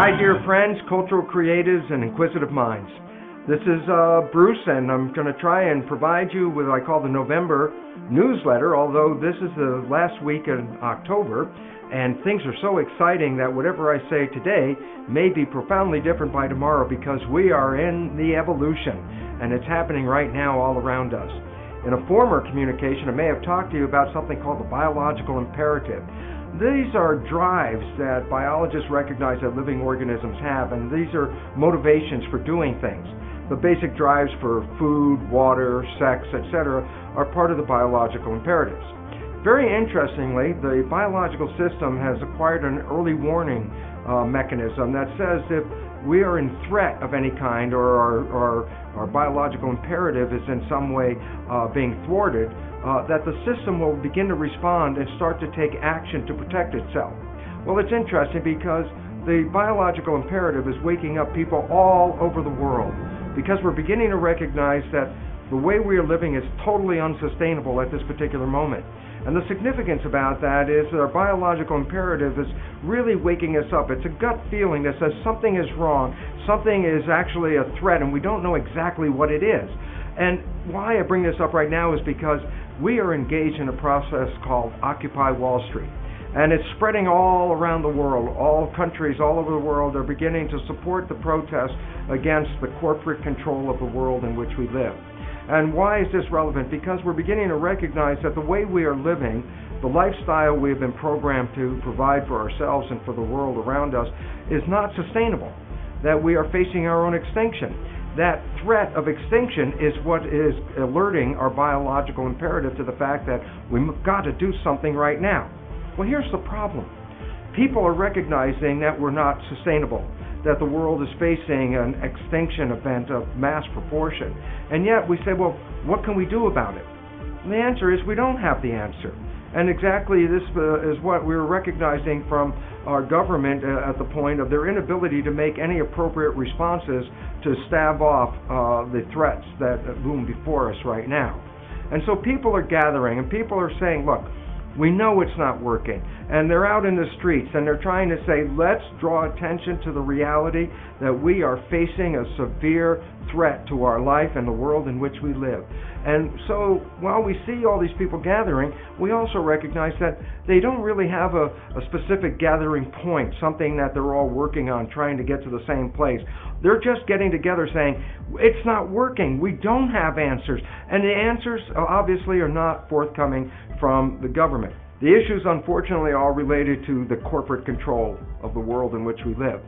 Hi, dear friends, cultural creatives, and inquisitive minds. This is Bruce, and I'm going to try and provide you with what I call the November newsletter, although this is the last week in October, and things are so exciting that whatever I say today may be profoundly different by tomorrow because we are in the evolution, and it's happening right now all around us. In a former communication, I may have talked to you about something called the biological imperative. These are drives that biologists recognize that living organisms have, and these are motivations for doing things. The basic drives for food, water, sex, etc. are part of the biological imperatives. Very interestingly, the biological system has acquired an early warning mechanism that says if we are in threat of any kind or our biological imperative is in some way being thwarted, that the system will begin to respond and start to take action to protect itself. Well, it's interesting because the biological imperative is waking up people all over the world because we're beginning to recognize that the way we are living is totally unsustainable at this particular moment. And the significance about that is that our biological imperative is really waking us up. It's a gut feeling that says something is wrong, something is actually a threat, and we don't know exactly what it is. And why I bring this up right now is because we are engaged in a process called Occupy Wall Street. And it's spreading all around the world. All countries all over the world are beginning to support the protest against the corporate control of the world in which we live. And why is this relevant? Because we're beginning to recognize that the way we are living, the lifestyle we have been programmed to provide for ourselves and for the world around us is not sustainable, that we are facing our own extinction. That threat of extinction is what is alerting our biological imperative to the fact that we've got to do something right now. Well, here's the problem. People are recognizing that we're not sustainable, that the world is facing an extinction event of mass proportion. And yet we say, well, what can we do about it? And the answer is we don't have the answer. And exactly this is what we're recognizing from our government at the point of their inability to make any appropriate responses to stave off the threats that loom before us right now. And so people are gathering and people are saying, look, we know it's not working, and they're out in the streets and they're trying to say, let's draw attention to the reality that we are facing a severe threat to our life and the world in which we live. And so while we see all these people gathering, we also recognize that they don't really have a specific gathering point, something that they're all working on, trying to get to the same place. They're just getting together saying, it's not working, we don't have answers. And the answers obviously are not forthcoming from the government. The issues, unfortunately, are related to the corporate control of the world in which we live.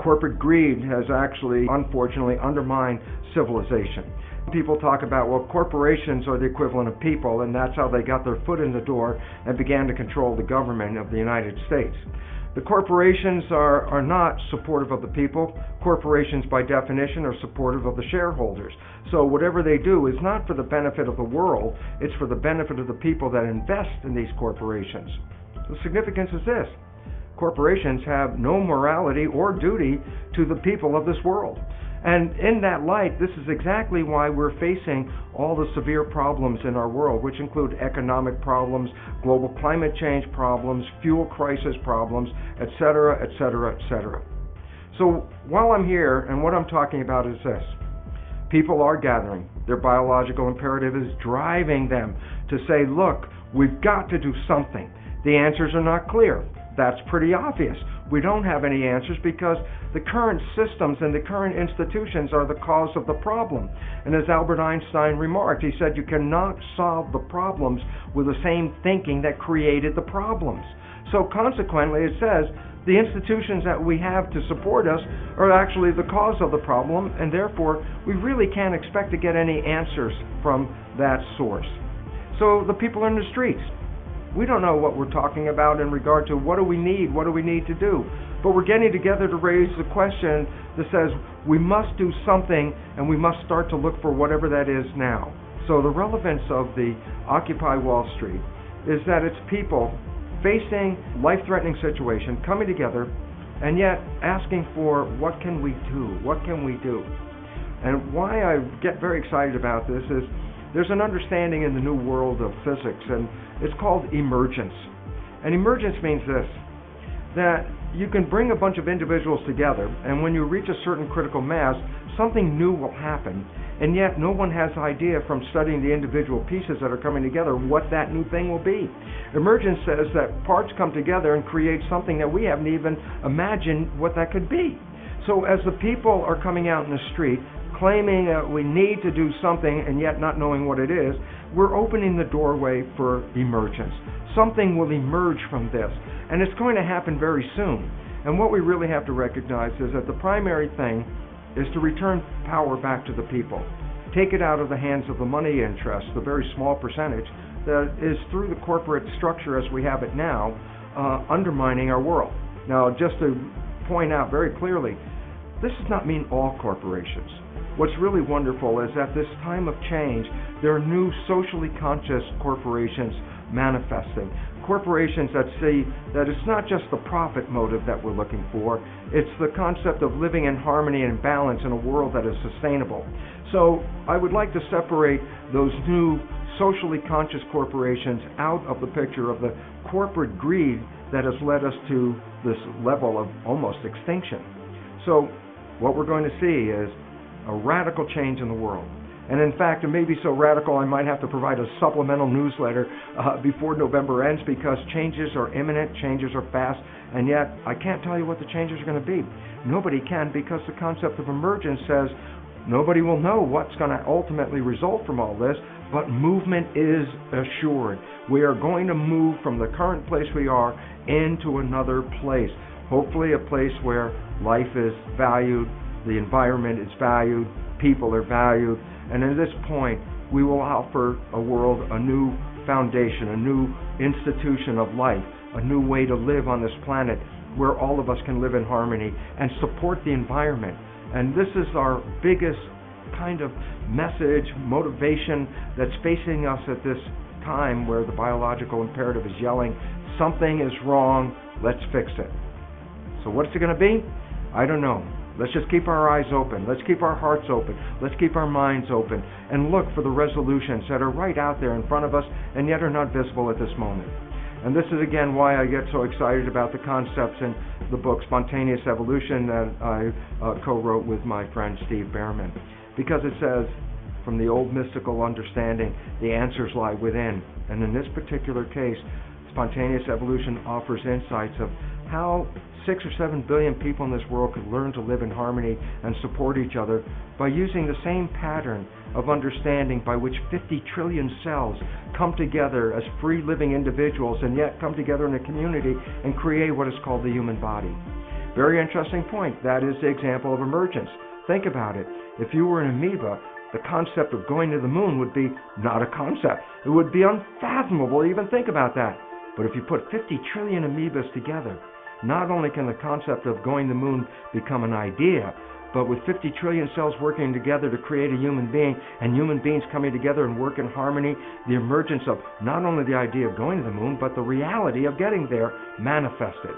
Corporate greed has actually, unfortunately, undermined civilization. People talk about, well, corporations are the equivalent of people, and that's how they got their foot in the door and began to control the government of the United States. The corporations are not supportive of the people. Corporations, by definition, are supportive of the shareholders. So whatever they do is not for the benefit of the world, it's for the benefit of the people that invest in these corporations. The significance is this: corporations have no morality or duty to the people of this world. And in that light, this is exactly why we're facing all the severe problems in our world, which include economic problems, global climate change problems, fuel crisis problems, etc., etc., etc. So while I'm here, and what I'm talking about is this: people are gathering. Their biological imperative is driving them to say, look, we've got to do something. The answers are not clear. That's pretty obvious. We don't have any answers because the current systems and the current institutions are the cause of the problem. And as Albert Einstein remarked, he said you cannot solve the problems with the same thinking that created the problems. So consequently, it says the institutions that we have to support us are actually the cause of the problem, and therefore we really can't expect to get any answers from that source. So the people are in the streets. We don't know what we're talking about in regard to what do we need to do. But we're getting together to raise the question that says we must do something and we must start to look for whatever that is now. So the relevance of the Occupy Wall Street is that it's people facing life-threatening situation, coming together, and yet asking for what can we do? What can we do? And why I get very excited about this is there's an understanding in the new world of physics, and it's called emergence. And emergence means this: that you can bring a bunch of individuals together, and when you reach a certain critical mass, something new will happen, and yet no one has idea from studying the individual pieces that are coming together what that new thing will be. Emergence says that parts come together and create something that we haven't even imagined what that could be. So as the people are coming out in the street, claiming that we need to do something and yet not knowing what it is, we're opening the doorway for emergence. Something will emerge from this, and it's going to happen very soon. And what we really have to recognize is that the primary thing is to return power back to the people. Take it out of the hands of the money interests, the very small percentage that is through the corporate structure as we have it now, undermining our world. Now, just to point out very clearly, this does not mean all corporations. What's really wonderful is at this time of change, there are new socially conscious corporations manifesting. Corporations that see that it's not just the profit motive that we're looking for, it's the concept of living in harmony and balance in a world that is sustainable. So I would like to separate those new socially conscious corporations out of the picture of the corporate greed that has led us to this level of almost extinction. So what we're going to see is a radical change in the world. And in fact, it may be so radical I might have to provide a supplemental newsletter before November ends, because changes are imminent, changes are fast, and yet I can't tell you what the changes are going to be. Nobody can, because the concept of emergence says nobody will know what's going to ultimately result from all this, but movement is assured. We are going to move from the current place we are into another place. Hopefully a place where life is valued, the environment is valued, people are valued, and at this point we will offer a world a new foundation, a new institution of life, a new way to live on this planet where all of us can live in harmony and support the environment. And this is our biggest kind of message, motivation that's facing us at this time where the biological imperative is yelling, something is wrong, let's fix it. So what's it going to be? I don't know. Let's just keep our eyes open. Let's keep our hearts open. Let's keep our minds open and look for the resolutions that are right out there in front of us and yet are not visible at this moment. And this is again why I get so excited about the concepts in the book Spontaneous Evolution that I co-wrote with my friend Steve Behrman. Because it says, from the old mystical understanding, the answers lie within. And in this particular case, Spontaneous Evolution offers insights of how 6 or 7 billion people in this world could learn to live in harmony and support each other by using the same pattern of understanding by which 50 trillion cells come together as free living individuals and yet come together in a community and create what is called the human body. Very interesting point. That is the example of emergence. Think about it. If you were an amoeba, the concept of going to the moon would be not a concept. It would be unfathomable to even think about that. But if you put 50 trillion amoebas together, not only can the concept of going to the moon become an idea, but with 50 trillion cells working together to create a human being, and human beings coming together and work in harmony, the emergence of not only the idea of going to the moon, but the reality of getting there manifested.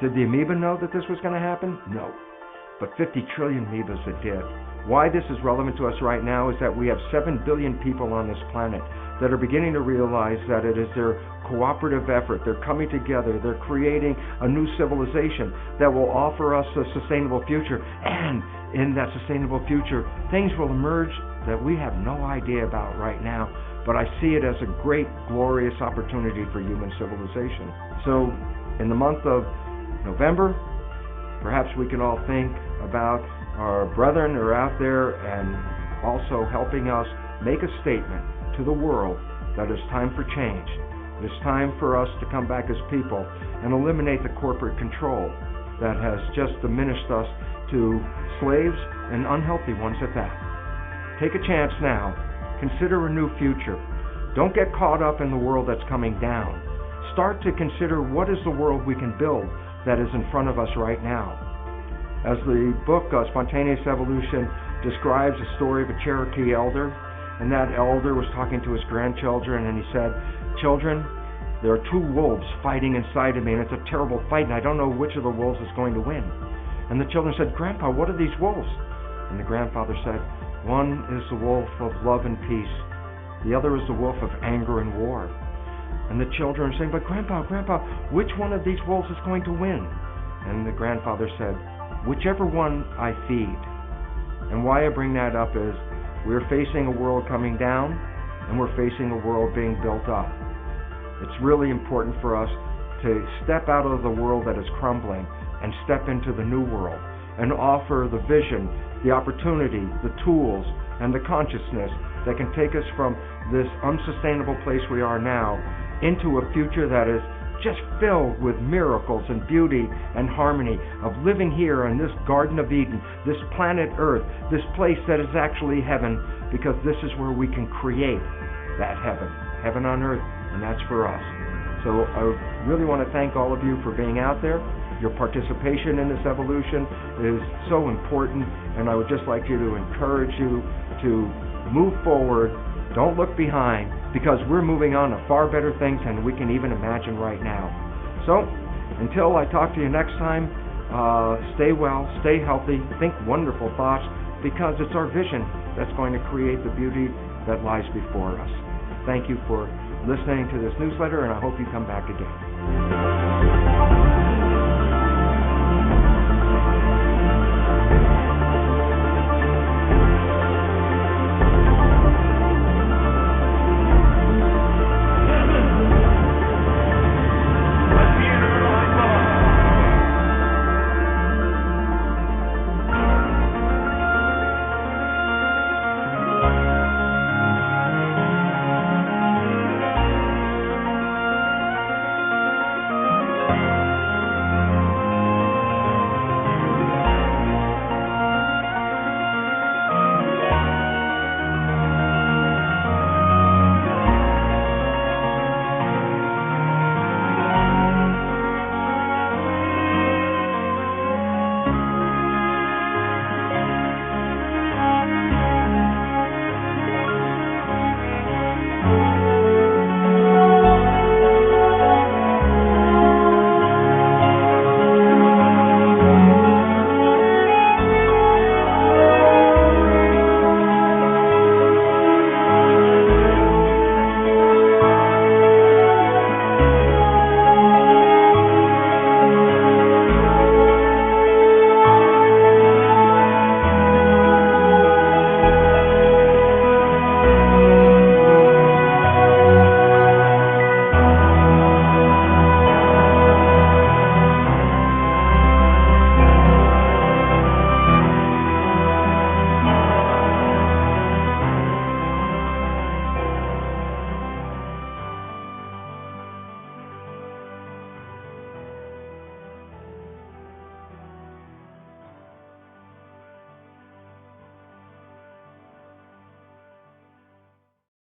Did the amoeba know that this was going to happen? No. But 50 trillion amoebas it did. Why this is relevant to us right now is that we have 7 billion people on this planet that are beginning to realize that it is their cooperative effort. They're coming together. They're creating a new civilization that will offer us a sustainable future. And in that sustainable future, things will emerge that we have no idea about right now. But I see it as a great, glorious opportunity for human civilization. So in the month of November, perhaps we can all think about our brethren who are out there and also helping us make a statement to the world that it's time for change. It's time for us to come back as people and eliminate the corporate control that has just diminished us to slaves and unhealthy ones at that. Take a chance now. Consider a new future. Don't get caught up in the world that's coming down. Start to consider what is the world we can build that is in front of us right now. As the book Spontaneous Evolution describes the story of a Cherokee elder, and that elder was talking to his grandchildren, and he said, "Children, there are 2 wolves fighting inside of me, and it's a terrible fight, and I don't know which of the wolves is going to win." And the children said, "Grandpa, what are these wolves?" And the grandfather said, "One is the wolf of love and peace. The other is the wolf of anger and war." And the children are saying, but Grandpa, which one of these wolves is going to win? And the grandfather said, whichever one I feed. And why I bring that up is we're facing a world coming down, and we're facing a world being built up. It's really important for us to step out of the world that is crumbling and step into the new world and offer the vision, the opportunity, the tools, and the consciousness that can take us from this unsustainable place we are now into a future that is just filled with miracles and beauty and harmony of living here in this Garden of Eden, this planet Earth, this place that is actually heaven, because this is where we can create that heaven on earth, and that's for us. So I really want to thank all of you for being out there. Your participation in this evolution is so important, and I would just like to encourage you to move forward. Don't look behind, because we're moving on to far better things than we can even imagine right now. So, until I talk to you next time, stay well, stay healthy, think wonderful thoughts, because it's our vision that's going to create the beauty that lies before us. Thank you for listening to this newsletter, and I hope you come back again.